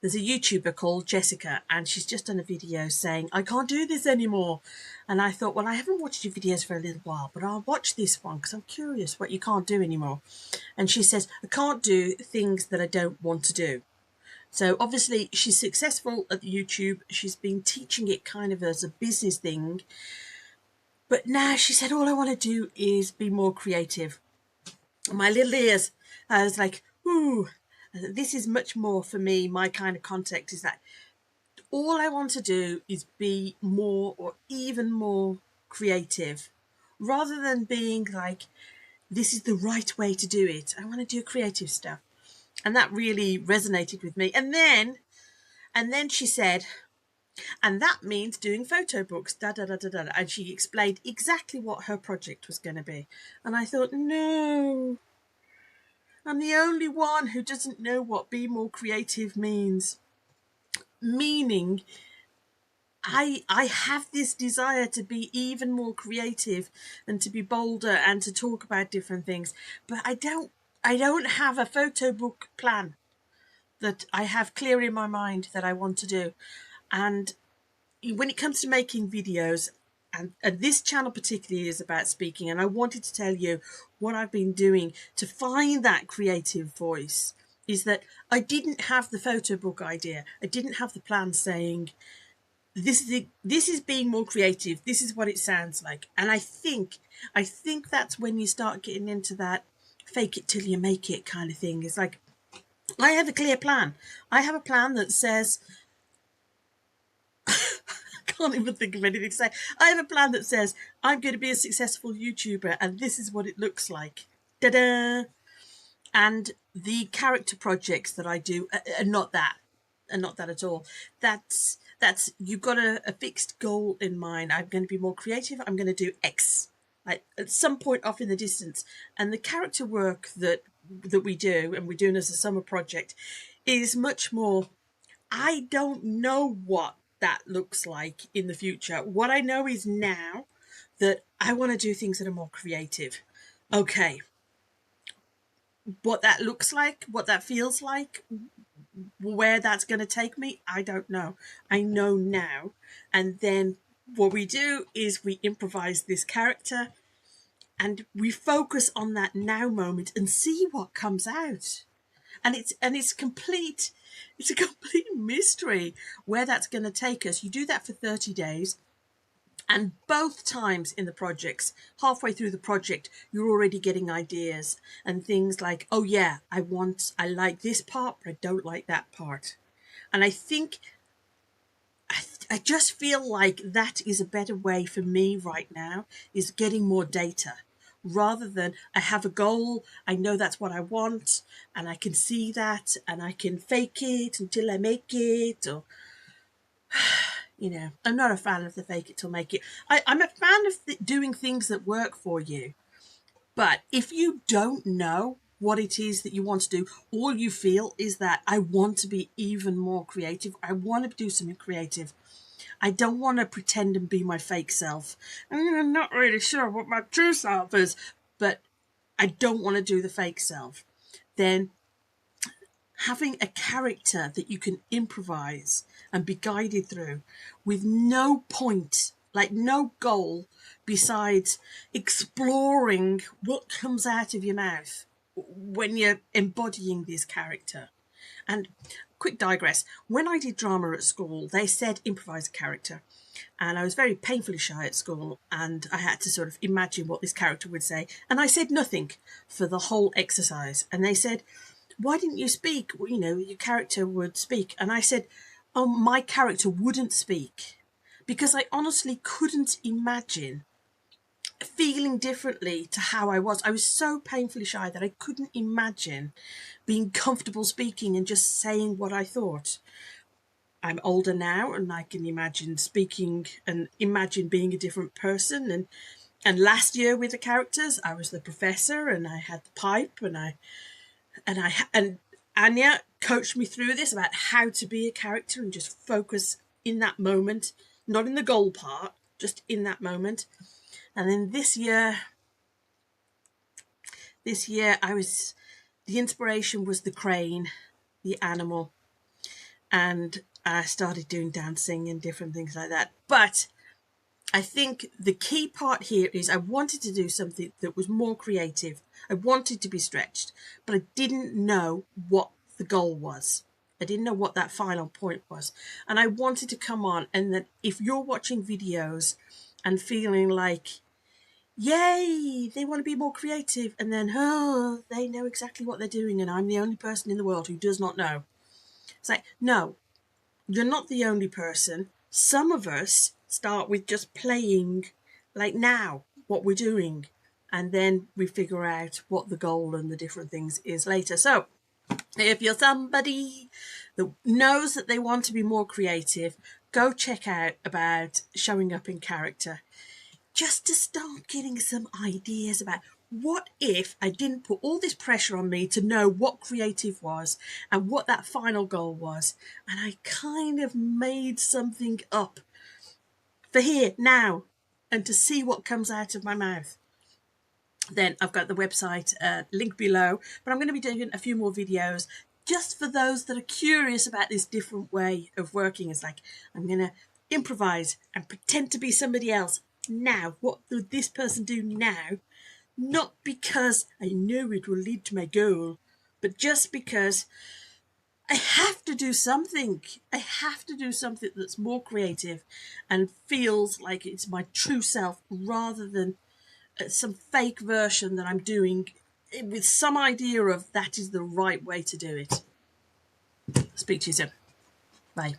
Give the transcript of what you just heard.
there's a YouTuber called Jessica, and she's just done a video saying, I can't do this anymore. And I thought, well, I haven't watched your videos for a little while, but I'll watch this one because I'm curious what you can't do anymore. And she says, I can't do things that I don't want to do. So obviously she's successful at YouTube. She's been teaching it kind of as a business thing. But now she said, all I want to do is be more creative. My little ears, I was like, ooh, this is much more for me. My kind of context is that all I want to do is be more or even more creative rather than being like, this is the right way to do it. I want to do creative stuff. And that really resonated with me. And then she said, and that means doing photo books, da da da da da. And she explained exactly what her project was going to be. And I thought, no, I'm the only one who doesn't know what be more creative means. Meaning, I have this desire to be even more creative and to be bolder and to talk about different things, but I don't have a photo book plan that I have clear in my mind that I want to do. And when it comes to making videos, and this channel particularly is about speaking, and I wanted to tell you what I've been doing to find that creative voice, is that I didn't have the photo book idea. I didn't have the plan saying, this is being more creative. This is what it sounds like. And I think that's when you start getting into that fake it till you make it kind of thing. It's like, I have a clear plan. I have a plan that says, can't even think of anything to say. I have a plan that says I'm going to be a successful YouTuber and this is what it looks like. Da-da! And the character projects that I do are not that. And not that at all. That's you've got a fixed goal in mind. I'm going to be more creative. I'm going to do X, like at some point off in the distance. And the character work that we do, and we're doing as a summer project, is much more, I don't know what that looks like in the future. What I know is now that I want to do things that are more creative. Okay. What that looks like, what that feels like, where that's going to take me, I don't know. I know now. And then what we do is we improvise this character and we focus on that now moment and see what comes out. And it's a complete mystery where that's going to take us. You do that for 30 days. And both times in the projects, halfway through the project, you're already getting ideas and things like, oh yeah, I like this part, but I don't like that part. And I think, I just feel like that is a better way for me right now, is getting more data. Rather than I have a goal, I know that's what I want, and I can see that, and I can fake it until I make it, or I'm not a fan of the fake it till make it. I'm a fan of doing things that work for you. But if you don't know what it is that you want to do, all you feel is that I want to be even more creative. I want to do something creative. I don't want to pretend and be my fake self. I'm not really sure what my true self is, but I don't want to do the fake self. Then having a character that you can improvise and be guided through with no point, like no goal besides exploring what comes out of your mouth when you're embodying this character. And quick digress, when I did drama at school, they said improvise a character. And I was very painfully shy at school, and I had to sort of imagine what this character would say. And I said nothing for the whole exercise. And they said, why didn't you speak? Well, your character would speak. And I said, oh, my character wouldn't speak because I honestly couldn't imagine feeling differently to how I was. I was so painfully shy that I couldn't imagine being comfortable speaking and just saying what I thought. I'm older now and I can imagine speaking and imagine being a different person. And last year with the characters, I was the professor and I had the pipe and Anya coached me through this about how to be a character and just focus in that moment, not in the goal part, just in that moment. And then this year the inspiration was the crane, the animal. and I started doing dancing and different things like that. But I think the key part here is I wanted to do something that was more creative. I wanted to be stretched, but I didn't know what the goal was. I didn't know what that final point was. And I wanted to come on, and that if you're watching videos and feeling like, yay, they want to be more creative, and then, oh, they know exactly what they're doing, and I'm the only person in the world who does not know. It's like, no, you're not the only person. Some of us start with just playing like now what we're doing, and then we figure out what the goal and the different things is later. So if you're somebody that knows that they want to be more creative, go check out about showing up in character, just to start getting some ideas about what if I didn't put all this pressure on me to know what creative was and what that final goal was, and I kind of made something up for here now and to see what comes out of my mouth. Then I've got the website link below, but I'm going to be doing a few more videos just for those that are curious about this different way of working. It's like, I'm going to improvise and pretend to be somebody else now. What would this person do now? Not because I know it will lead to my goal, but just because I have to do something. I have to do something that's more creative and feels like it's my true self, rather than some fake version that I'm doing with some idea of that is the right way to do it. Speak to you soon. Bye.